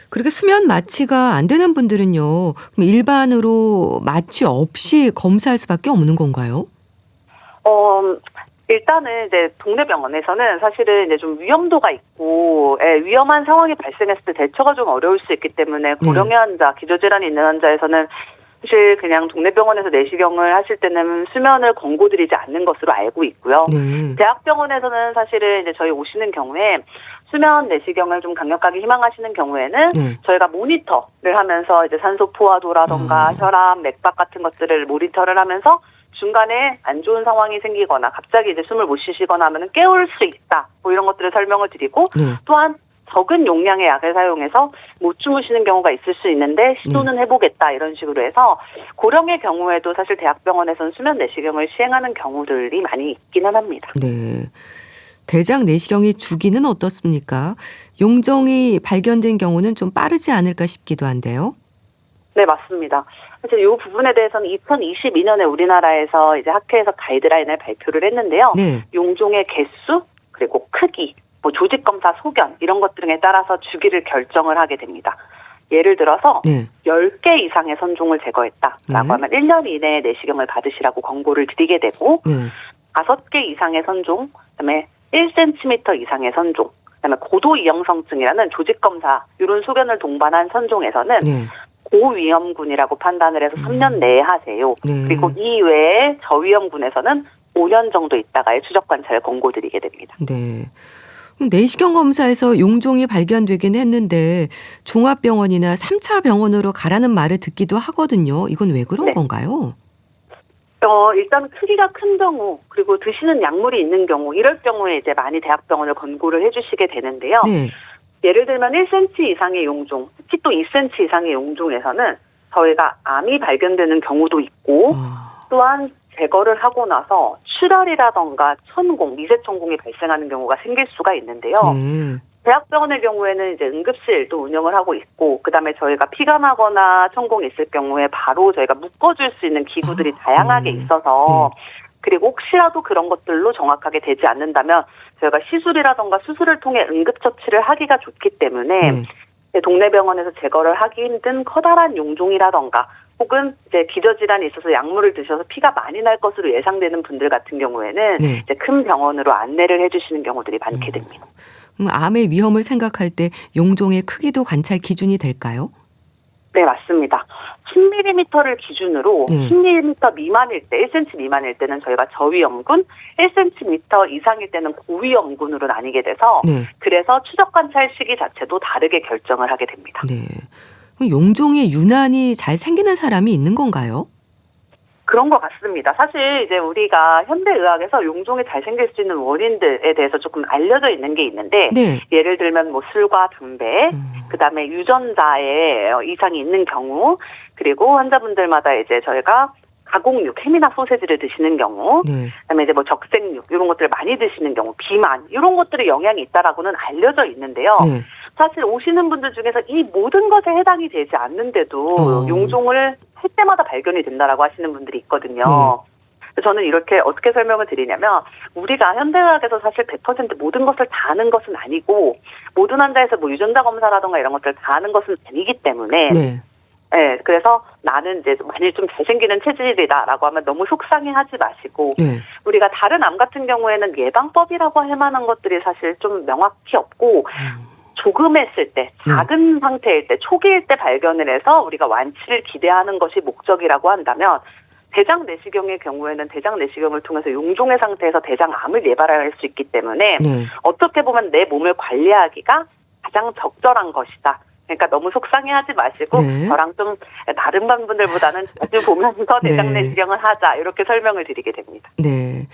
A: 그렇게 수면 마취가 안 되는 분들은요, 그럼 일반으로 마취 없이 검사할 수밖에 없는 건가요?
C: 일단은 이제 동네 병원에서는 사실은 이제 좀 위험도가 있고, 위험한 상황이 발생했을 때 대처가 좀 어려울 수 있기 때문에 고령의 환자, 기저질환이 있는 환자에서는 사실 그냥 동네 병원에서 내시경을 하실 때는 수면을 권고드리지 않는 것으로 알고 있고요.
A: 네.
C: 대학병원에서는 사실은 이제 저희 오시는 경우에 수면 내시경을 좀 강력하게 희망하시는 경우에는
A: 네.
C: 저희가 모니터를 하면서 이제 산소 포화도라던가 혈압, 맥박 같은 것들을 모니터를 하면서 중간에 안 좋은 상황이 생기거나 갑자기 이제 숨을 못 쉬시거나 하면 깨울 수 있다. 뭐 이런 것들을 설명을 드리고
A: 네.
C: 또한 적은 용량의 약을 사용해서 못 주무시는 경우가 있을 수 있는데 시도는 해보겠다 이런 식으로 해서 고령의 경우에도 사실 대학병원에서는 수면 내시경을 시행하는 경우들이 많이 있기는 합니다.
A: 네. 대장 내시경의 주기는 어떻습니까? 용종이 발견된 경우는 좀 빠르지 않을까 싶기도 한데요.
C: 네, 맞습니다. 사실 이 부분에 대해서는 2022년에 우리나라에서 이제 학회에서 가이드라인을 발표를 했는데요.
A: 네.
C: 용종의 개수 그리고 크기, 뭐 조직 검사 소견 이런 것 등에 따라서 주기를 결정을 하게 됩니다. 예를 들어서
A: 네.
C: 10개 이상의 선종을 제거했다라고
A: 네.
C: 하면 1년 이내에 내시경을 받으시라고 권고를 드리게 되고
A: 네.
C: 5개 이상의 선종, 그다음에 1cm 이상의 선종, 그다음에 고도 이형성증이라는 조직 검사 이런 소견을 동반한 선종에서는
A: 네.
C: 고위험군이라고 판단을 해서 3년 내에 하세요.
A: 네.
C: 그리고 이외에 저위험군에서는 5년 정도 있다가의 추적 관찰을 권고드리게 됩니다.
A: 네. 그럼 내시경 검사에서 용종이 발견되긴 했는데 종합병원이나 3차 병원으로 가라는 말을 듣기도 하거든요. 이건 왜 그런
C: 네.
A: 건가요?
C: 일단 크기가 큰 경우 그리고 드시는 약물이 있는 경우 이럴 경우에 이제 많이 대학병원을 권고를 해주시게 되는데요.
A: 네.
C: 예를 들면 1cm 이상의 용종, 특히 또 2cm 이상의 용종에서는 저희가 암이 발견되는 경우도 있고 또한 제거를 하고 나서 출혈이라던가 천공, 미세천공이 발생하는 경우가 생길 수가 있는데요.
A: 네.
C: 대학병원의 경우에는 이제 응급실도 운영을 하고 있고, 그 다음에 저희가 피가 나거나 천공이 있을 경우에 바로 저희가 묶어줄 수 있는 기구들이 다양하게 있어서, 그리고 혹시라도 그런 것들로 정확하게 되지 않는다면 저희가 시술이라던가 수술을 통해 응급처치를 하기가 좋기 때문에 동네 병원에서 제거를 하기 힘든 커다란 용종이라던가 혹은 이제 기저질환이 있어서 약물을 드셔서 피가 많이 날 것으로 예상되는 분들 같은 경우에는 이제 큰 병원으로 안내를 해주시는 경우들이 많게 됩니다.
A: 암의 위험을 생각할 때 용종의 크기도 관찰 기준이 될까요?
C: 네, 맞습니다. 10mm를 기준으로 10mm 미만일 때, 1cm 미만일 때는 저희가 저위험군, 1cm 이상일 때는 고위험군으로 나뉘게 돼서 그래서 추적 관찰 시기 자체도 다르게 결정을 하게 됩니다.
A: 네. 용종이 유난히 잘 생기는 사람이 있는 건가요?
C: 그런 것 같습니다. 사실 이제 우리가 현대의학에서 용종이 잘 생길 수 있는 원인들에 대해서 조금 알려져 있는 게 있는데 예를 들면 뭐 술과 담배, 그다음에 유전자에 이상이 있는 경우, 그리고 환자분들마다 이제 저희가 가공육, 햄이나 소세지를 드시는 경우, 그다음에 이제 뭐 적색육 이런 것들을 많이 드시는 경우, 비만 이런 것들에 영향이 있다라고는 알려져 있는데요. 사실 오시는 분들 중에서 이 모든 것에 해당이 되지 않는데도 용종을 할 때마다 발견이 된다라고 하시는 분들이 있거든요. 저는 이렇게 어떻게 설명을 드리냐면 우리가 현대의학에서 사실 100% 모든 것을 다 아는 것은 아니고 모든 환자에서 뭐 유전자 검사라든가 이런 것들을 다 아는 것은 아니기 때문에 네, 그래서 나는 이제 만일 좀 잘생기는 체질이다라고 하면 너무 속상해하지 마시고 우리가 다른 암 같은 경우에는 예방법이라고 할 만한 것들이 사실 좀 명확히 없고 조금했을 때, 작은 상태일 때, 초기일 때 발견을 해서 우리가 완치를 기대하는 것이 목적이라고 한다면 대장 내시경의 경우에는 대장 내시경을 통해서 용종의 상태에서 대장암을 예발할 수 있기 때문에 어떻게 보면 내 몸을 관리하기가 가장 적절한 것이다. 그러니까 너무 속상해하지 마시고 저랑 좀 다른 분들보다는 자주 보면서 대장 내시경을 하자 이렇게 설명을 드리게 됩니다.
A: 네.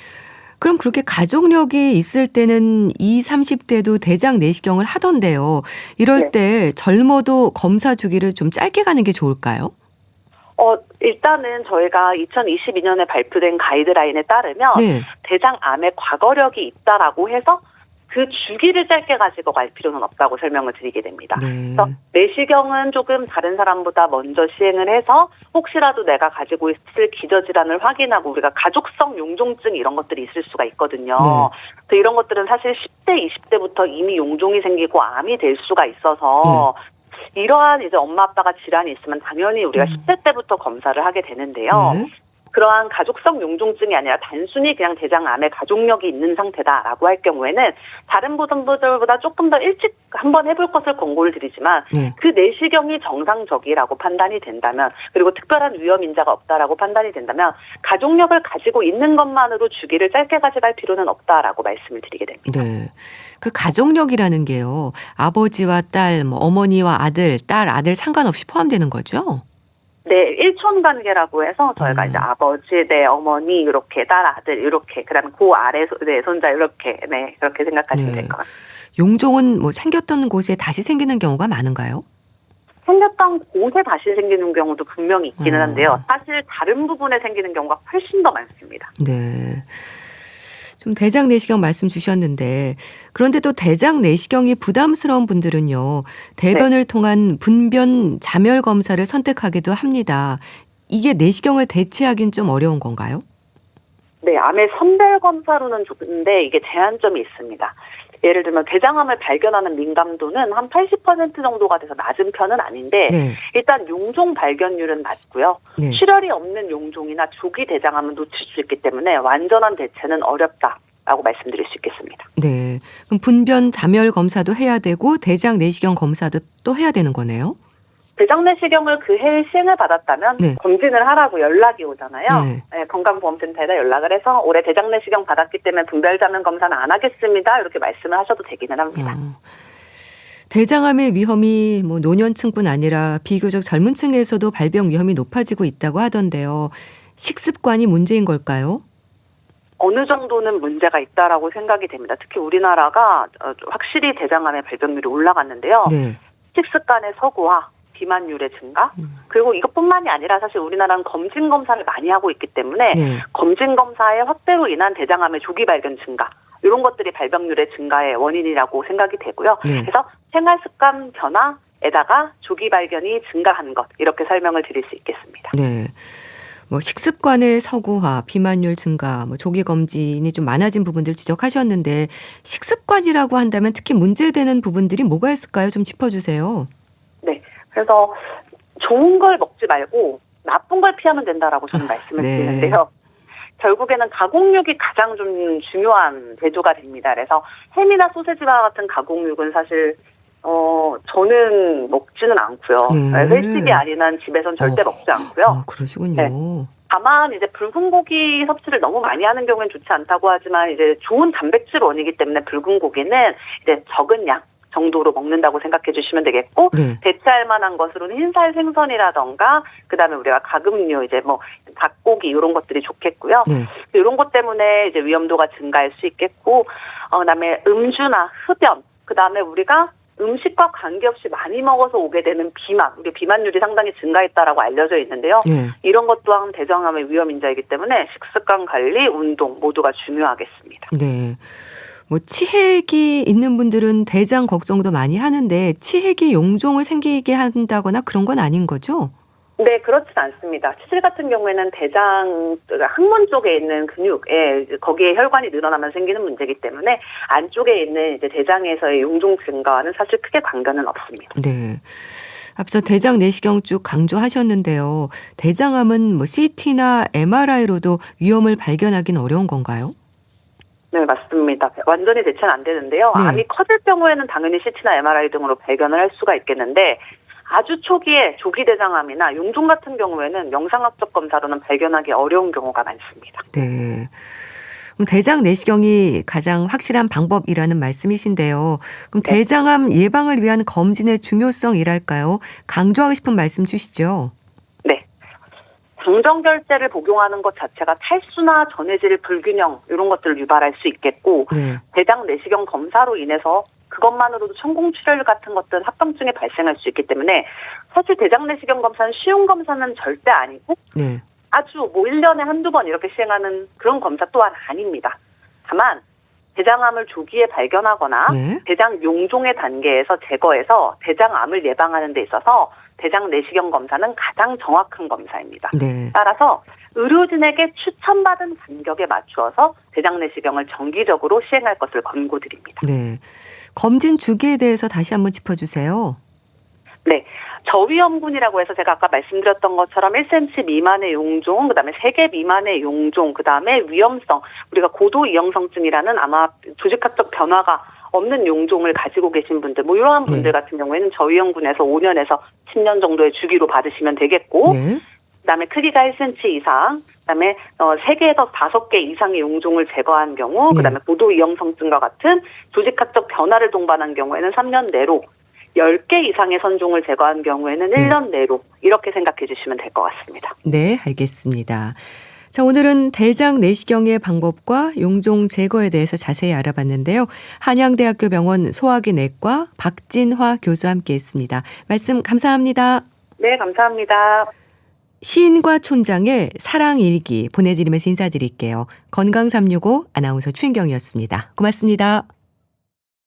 A: 그럼 그렇게 가족력이 있을 때는 20, 30대도 대장 내시경을 하던데요. 이럴 때 젊어도 검사 주기를 좀 짧게 가는 게 좋을까요?
C: 일단은 저희가 2022년에 발표된 가이드라인에 따르면 대장암의 과거력이 있다라고 해서 그 주기를 짧게 가지고 갈 필요는 없다고 설명을 드리게 됩니다. 그래서 내시경은 조금 다른 사람보다 먼저 시행을 해서 혹시라도 내가 가지고 있을 기저질환을 확인하고 우리가 가족성 용종증 이런 것들이 있을 수가 있거든요. 그래서 이런 것들은 사실 10대, 20대부터 이미 용종이 생기고 암이 될 수가 있어서 이러한 이제 엄마 아빠가 질환이 있으면 당연히 우리가 10대 때부터 검사를 하게 되는데요. 그러한 가족성 용종증이 아니라 단순히 그냥 대장암에 가족력이 있는 상태다라고 할 경우에는 다른 분들보다 조금 더 일찍 한번 해볼 것을 권고를 드리지만 그 내시경이 정상적이라고 판단이 된다면 그리고 특별한 위험 인자가 없다라고 판단이 된다면 가족력을 가지고 있는 것만으로 주기를 짧게 가져갈 필요는 없다라고 말씀을 드리게 됩니다.
A: 네. 그 가족력이라는 게요. 아버지와 딸, 뭐 어머니와 아들, 딸, 아들 상관없이 포함되는 거죠?
C: 네, 일촌 관계라고 해서 저희가 이제 아버지, 네, 어머니 이렇게 딸, 아들 이렇게 그다음에 그 아래 네, 손자 이렇게 네, 그렇게 생각하시면 될 것 같아요.
A: 용종은 뭐 생겼던 곳에 다시 생기는 경우가 많은가요?
C: 생겼던 곳에 다시 생기는 경우도 분명히 있기는 한데요. 사실 다른 부분에 생기는 경우가 훨씬 더 많습니다.
A: 네. 좀 대장 내시경 말씀 주셨는데 그런데 또 대장 내시경이 부담스러운 분들은요. 대변을 통한 분변 자멸 검사를 선택하기도 합니다. 이게 내시경을 대체하긴 좀 어려운 건가요?
C: 네, 암의 선별 검사로는 좋은데 이게 제한점이 있습니다. 예를 들면 대장암을 발견하는 민감도는 한 80% 정도가 돼서 낮은 편은 아닌데 일단 용종 발견률은 낮고요. 출혈이 없는 용종이나 조기 대장암은 놓칠 수 있기 때문에 완전한 대체는 어렵다라고 말씀드릴 수 있겠습니다.
A: 네, 그럼 분변 자멸 검사도 해야 되고 대장 내시경 검사도 또 해야 되는 거네요?
C: 대장 내시경을 그 해에 시행을 받았다면 검진을 하라고 연락이 오잖아요. 네, 건강보험센터에다 연락을 해서 올해 대장 내시경 받았기 때문에 분별자면 검사는 안 하겠습니다. 이렇게 말씀을 하셔도 되기는 합니다.
A: 대장암의 위험이 뭐 노년층뿐 아니라 비교적 젊은 층에서도 발병 위험이 높아지고 있다고 하던데요. 식습관이 문제인 걸까요?
C: 어느 정도는 문제가 있다라고 생각이 됩니다. 특히 우리나라가 확실히 대장암의 발병률이 올라갔는데요. 식습관의 서구화, 비만율의 증가 그리고 이것뿐만이 아니라 사실 우리나라는 검진 검사를 많이 하고 있기 때문에 검진 검사의 확대로 인한 대장암의 조기 발견 증가 이런 것들이 발병률의 증가의 원인이라고 생각이 되고요. 그래서 생활습관 변화에다가 조기 발견이 증가한 것 이렇게 설명을 드릴 수 있겠습니다.
A: 네. 뭐 식습관의 서구화, 비만율 증가, 뭐 조기 검진이 좀 많아진 부분들 지적하셨는데 식습관이라고 한다면 특히 문제되는 부분들이 뭐가 있을까요? 좀 짚어주세요.
C: 네. 그래서 좋은 걸 먹지 말고 나쁜 걸 피하면 된다라고 저는 말씀을 드리는데요. 결국에는 가공육이 가장 좀 중요한 제조가 됩니다. 그래서 햄이나 소세지와 같은 가공육은 사실 저는 먹지는 않고요. 회식이 아닌 한 집에선 절대 먹지 않고요.
A: 그러시군요.
C: 네. 다만 이제 붉은 고기 섭취를 너무 많이 하는 경우는 좋지 않다고 하지만 이제 좋은 단백질 원이기 때문에 붉은 고기는 이제 적은 양 정도로 먹는다고 생각해 주시면 되겠고 대체할 만한 것으로는 흰살 생선이라던가 그다음에 우리가 가금류 이제 뭐 닭고기 이런 것들이 좋겠고요. 이런 것 때문에 이제 위험도가 증가할 수 있겠고 그다음에 음주나 흡연 그다음에 우리가 음식과 관계없이 많이 먹어서 오게 되는 비만, 우리 비만율이 상당히 증가했다라고 알려져 있는데요. 이런 것 또한 대장암의 위험 인자이기 때문에 식습관 관리, 운동 모두가 중요하겠습니다.
A: 네. 뭐 치핵이 있는 분들은 대장 걱정도 많이 하는데 치핵이 용종을 생기게 한다거나 그런 건 아닌 거죠?
C: 네, 그렇진 않습니다. 치질 같은 경우에는 대장 항문 쪽에 있는 근육에 거기에 혈관이 늘어나면 생기는 문제이기 때문에 안쪽에 있는 이제 대장에서의 용종 증가와는 사실 크게 관계는 없습니다.
A: 네. 앞서 대장 내시경 쭉 강조하셨는데요. 대장암은 뭐 CT나 MRI로도 위험을 발견하기는 어려운 건가요?
C: 네, 맞습니다. 완전히 대체는 안 되는데요. 암이 커질 경우에는 당연히 CT나 MRI 등으로 발견을 할 수가 있겠는데 아주 초기에 조기 대장암이나 용종 같은 경우에는 영상학적 검사로는 발견하기 어려운 경우가 많습니다.
A: 네. 그럼 대장 내시경이 가장 확실한 방법이라는 말씀이신데요. 그럼 대장암 예방을 위한 검진의 중요성이랄까요? 강조하고 싶은 말씀 주시죠.
C: 네. 당정결제를 복용하는 것 자체가 탈수나 전해질 불균형 이런 것들을 유발할 수 있겠고 대장 내시경 검사로 인해서 그것만으로도 천공출혈 같은 것들은 합병증이 발생할 수 있기 때문에 사실 대장 내시경 검사는 쉬운 검사는 절대 아니고 아주 뭐 1년에 한두 번 이렇게 시행하는 그런 검사 또한 아닙니다. 다만 대장암을 조기에 발견하거나 대장 용종의 단계에서 제거해서 대장암을 예방하는 데 있어서 대장 내시경 검사는 가장 정확한 검사입니다. 따라서 의료진에게 추천받은 간격에 맞추어서 대장 내시경을 정기적으로 시행할 것을 권고드립니다.
A: 네. 검진 주기에 대해서 다시 한번 짚어주세요.
C: 네. 저위험군이라고 해서 제가 아까 말씀드렸던 것처럼 1cm 미만의 용종, 그다음에 3개 미만의 용종, 그다음에 위험성, 우리가 고도 이형성증이라는 아마 조직학적 변화가 없는 용종을 가지고 계신 분들, 뭐 이러한 분들 같은 경우에는 저위험군에서 5년에서 10년 정도의 주기로 받으시면 되겠고, 그다음에 크기가 1cm 이상, 그다음에 3개에서 5개 이상의 용종을 제거한 경우, 그다음에 고도 이형성증과 같은 조직학적 변화를 동반한 경우에는 3년 내로, 10개 이상의 선종을 제거한 경우에는 1년 내로 이렇게 생각해 주시면 될 것 같습니다.
A: 네, 알겠습니다. 자, 오늘은 대장 내시경의 방법과 용종 제거에 대해서 자세히 알아봤는데요. 한양대학교 병원 소화기 내과 박진화 교수와 함께했습니다. 말씀 감사합니다.
C: 네, 감사합니다.
A: 시인과 촌장의 사랑일기 보내드리면서 인사드릴게요. 건강365 아나운서 최인경이었습니다. 고맙습니다.